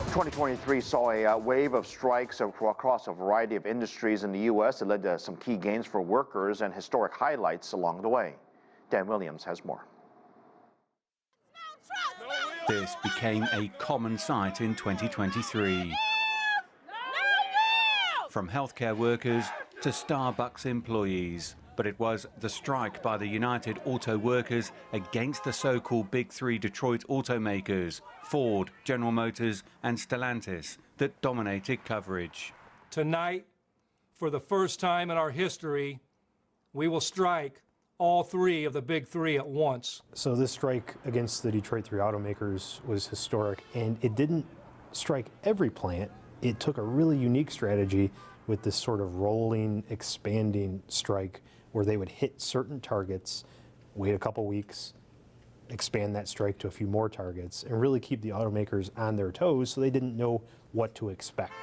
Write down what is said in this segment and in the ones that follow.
2023 saw a wave of strikes across a variety of industries in the U.S. It led to some key gains for workers and historic highlights along the way. Dan Williams has more. This became a common sight in 2023. From healthcare workers to Starbucks employees. But it was the strike by the United Auto Workers against the so-called Big Three Detroit automakers, Ford, General Motors and Stellantis, that dominated coverage. Tonight, for the first time in our history, we will strike all three of the Big Three at once. So this strike against the Detroit Three automakers was historic, and it didn't strike every plant. It took a really unique strategy with this sort of rolling, expanding strike where they would hit certain targets, wait a couple weeks, expand that strike to a few more targets, and really keep the automakers on their toes so they didn't know what to expect.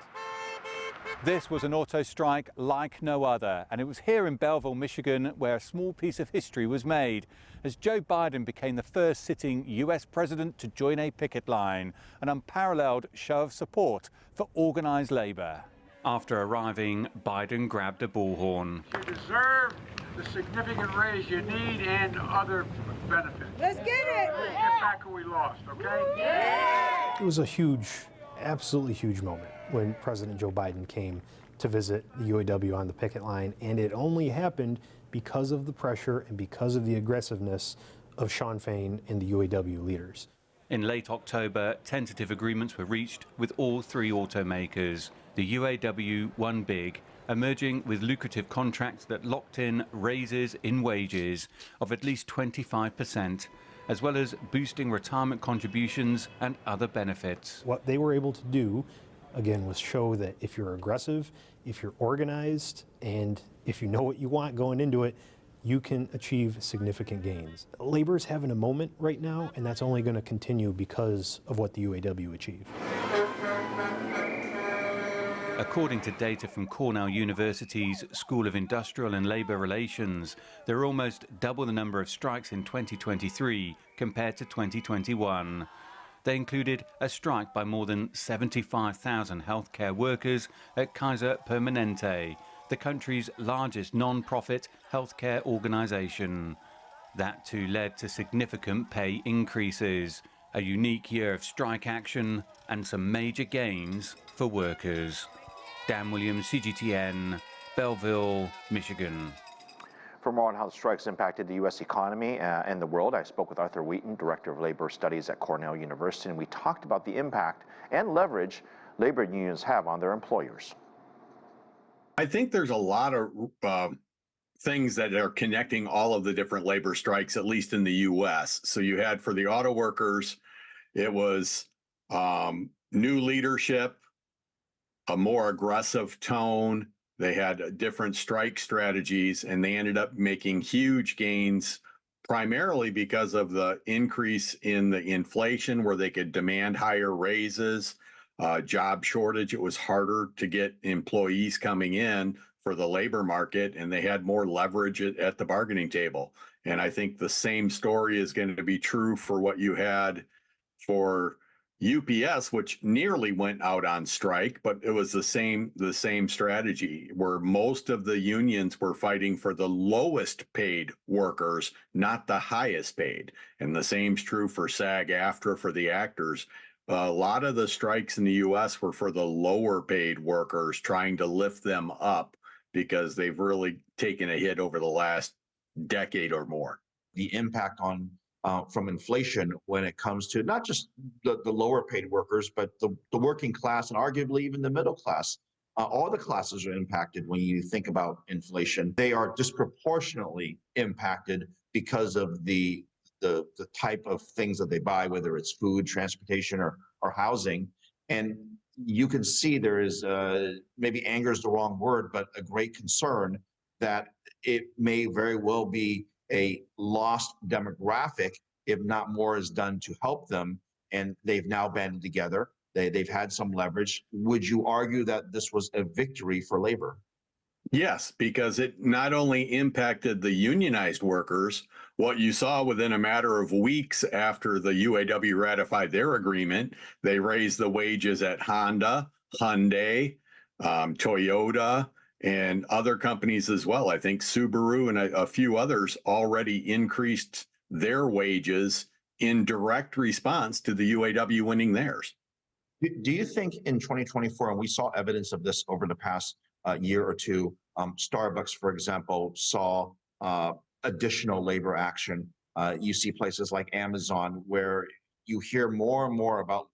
This was an auto strike like no other, and it was here in Belleville, Michigan, where a small piece of history was made as Joe Biden became the first sitting US president to join a picket line, an unparalleled show of support for organized labor. After arriving, Biden grabbed a bullhorn. You deserve the significant raise you need and other benefits. Let's get it! Let's get back what we lost, okay? Yeah. It was a huge, absolutely huge moment when President Joe Biden came to visit the UAW on the picket line, and it only happened because of the pressure and because of the aggressiveness of Shawn Fain and the UAW leaders. In late October, tentative agreements were reached with all three automakers. The UAW won big, emerging with lucrative contracts that locked in raises in wages of at least 25%, as well as boosting retirement contributions and other benefits. What they were able to do, again, was show that if you're aggressive, if you're organized, and if you know what you want going into it, you can achieve significant gains. Labor's having a moment right now, and that's only going to continue because of what the UAW achieved. According to data from Cornell University's School of Industrial and Labor Relations, there are almost double the number of strikes in 2023 compared to 2021. They included a strike by more than 75,000 healthcare workers at Kaiser Permanente, the country's largest non-profit healthcare organization. That too led to significant pay increases, a unique year of strike action, and some major gains for workers. Dan Williams, CGTN, Belleville, Michigan. For more on how the strikes impacted the U.S. economy and the world, I spoke with Arthur Wheaton, Director of Labor Studies at Cornell University, and we talked about the impact and leverage labor unions have on their employers. I think there's a lot of things that are connecting all of the different labor strikes, at least in the U.S. So you had for the auto workers, it was new leadership, a more aggressive tone. They had different strike strategies, and they ended up making huge gains, primarily because of the increase in the inflation, where they could demand higher raises, job shortage. It was harder to get employees coming in for the labor market, and they had more leverage at the bargaining table. And I think the same story is going to be true for what you had for UPS, which nearly went out on strike, but it was the same strategy, where most of the unions were fighting for the lowest paid workers, not the highest paid. And the same's true for SAG-AFTRA, for the actors. A lot of the strikes in the U.S. were for the lower paid workers, trying to lift them up because they've really taken a hit over the last decade or more. The impact on from inflation when it comes to not just the lower paid workers, but the working class and arguably even the middle class. All the classes are impacted when you think about inflation. They are disproportionately impacted because of the type of things that they buy, whether it's food, transportation, or housing. And you can see there is, maybe anger is the wrong word, but a great concern that it may very well be a lost demographic if not more is done to help them. And they've now banded together. They've had some leverage. Would you argue that this was a victory for labor? Yes, because it not only impacted the unionized workers, what you saw within a matter of weeks after the UAW ratified their agreement, they raised the wages at Honda, Hyundai, Toyota, and other companies as well. I think Subaru and a few others already increased their wages in direct response to the UAW winning theirs. Do you think in 2024, and we saw evidence of this over the past year or two, Starbucks, for example, saw additional labor action. You see places like Amazon where you hear more and more about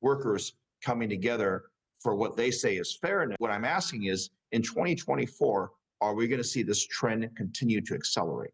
workers coming together for what they say is fairness. What I'm asking is, in 2024, are we going to see this trend continue to accelerate?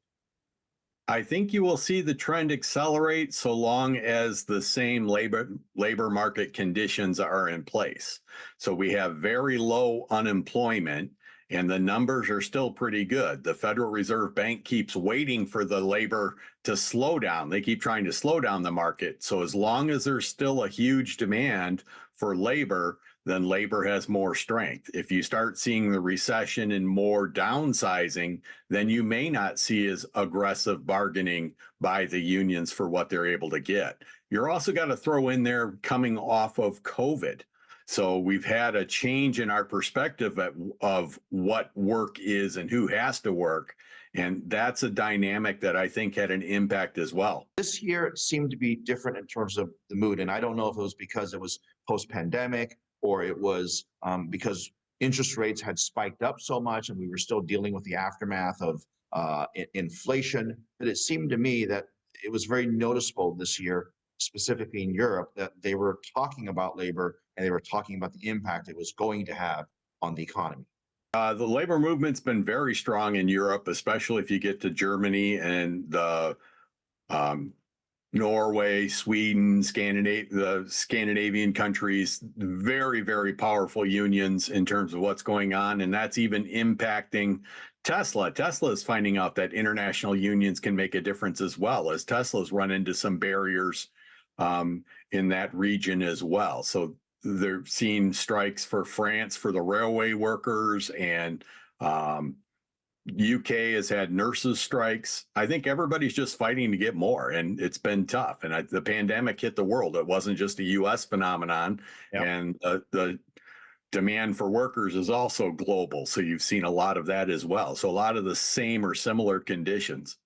I think you will see the trend accelerate so long as the same labor market conditions are in place. So we have very low unemployment and the numbers are still pretty good. The Federal Reserve Bank keeps waiting for the labor to slow down. They keep trying to slow down the market. So as long as there's still a huge demand for labor, then labor has more strength. If you start seeing the recession and more downsizing, then you may not see as aggressive bargaining by the unions for what they're able to get. You're also got to throw in there coming off of COVID. So we've had a change in our perspective of what work is and who has to work. And that's a dynamic that I think had an impact as well. This year seemed to be different in terms of the mood. And I don't know if it was because it was post-pandemic or it was because interest rates had spiked up so much and we were still dealing with the aftermath of inflation. But it seemed to me that it was very noticeable this year, specifically in Europe, that they were talking about labor and they were talking about the impact it was going to have on the economy. The labor movement's been very strong in Europe, especially if you get to Germany and the Norway, Sweden, the Scandinavian countries, very, very powerful unions in terms of what's going on. And that's even impacting Tesla. Tesla is finding out that international unions can make a difference as well, as Tesla's run into some barriers in that region as well. So they're seeing strikes for France for the railway workers, and UK has had nurses strikes. I think everybody's just fighting to get more, and it's been tough. And the pandemic hit the world. It wasn't just a US phenomenon. Yep. And the demand for workers is also global. So you've seen a lot of that as well. So a lot of the same or similar conditions.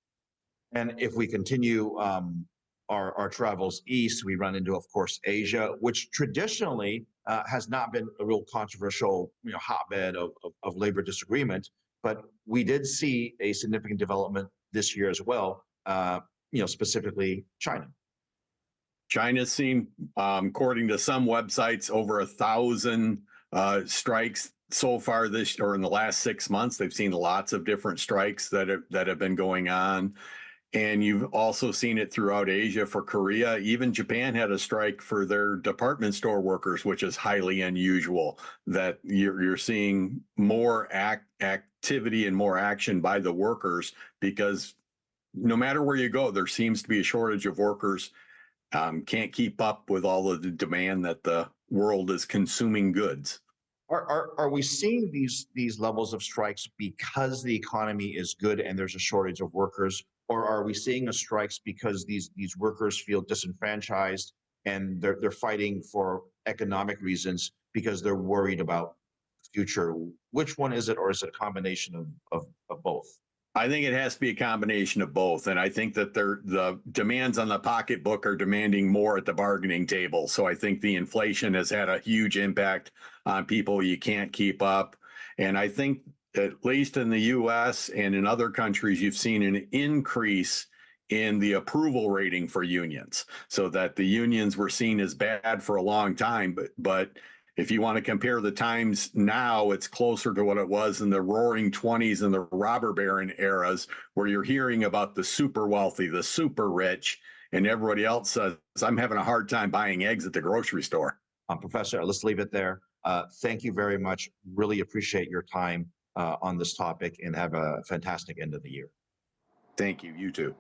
And if we continue our travels east, we run into, of course, Asia, which traditionally has not been a real controversial hotbed of labor disagreement. But we did see a significant development this year as well, specifically China. China's seen, according to some websites, over 1,000 strikes so far in the last 6 months. They've seen lots of different strikes that have been going on. And you've also seen it throughout Asia for Korea. Even Japan had a strike for their department store workers, which is highly unusual, that you're seeing more activity and more action by the workers, because no matter where you go, there seems to be a shortage of workers. Can't keep up with all of the demand that the world is consuming goods. Are we seeing these levels of strikes because the economy is good and there's a shortage of workers? Or are we seeing the strikes because these workers feel disenfranchised and they're fighting for economic reasons because they're worried about the future? Which one is it, or is it a combination of both? I think it has to be a combination of both. And I think that the demands on the pocketbook are demanding more at the bargaining table. So I think the inflation has had a huge impact on people. You can't keep up. And I think, at least in the US and in other countries, you've seen an increase in the approval rating for unions, so that the unions were seen as bad for a long time. But if you want to compare the times now, it's closer to what it was in the roaring 20s and the robber baron eras, where you're hearing about the super wealthy, the super rich, and everybody else says, I'm having a hard time buying eggs at the grocery store. Professor, let's leave it there. Thank you very much. Really appreciate your time on this topic, and have a fantastic end of the year. Thank you. You too.